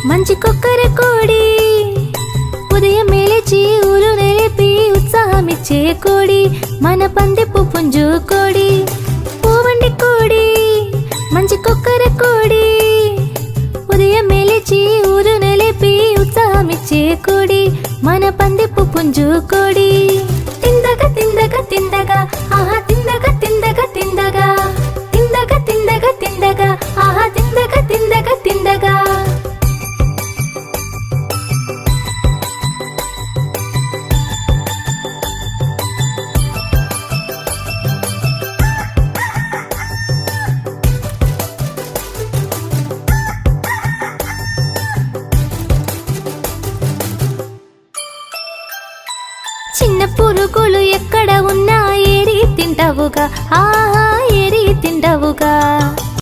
మంచి కొక్కర కోడి ఉదయం లేచి ఊరు నిలిపి ఉత్సాహమిచ్చే కోడి మన పందెపు పుంజు కోడి పూవండి కోడి మంచి కొక్కర కోడి ఉదయం లేచి ఊరు నిలిపి ఉత్సాహమిచ్చే కోడి మన పందెపు పుంజు కోడి తిందగా తిందగా తిందగా ఆహా తిందగా తిందగా తిందగా తిందగా తిందగా తిందగా ఆహా తిందగా తిందగా తిందగా చిన్న పురుగులు ఎక్కడ ఉన్నా ఏరి తింటావుగా ఆహా ఏరి తింటావుగా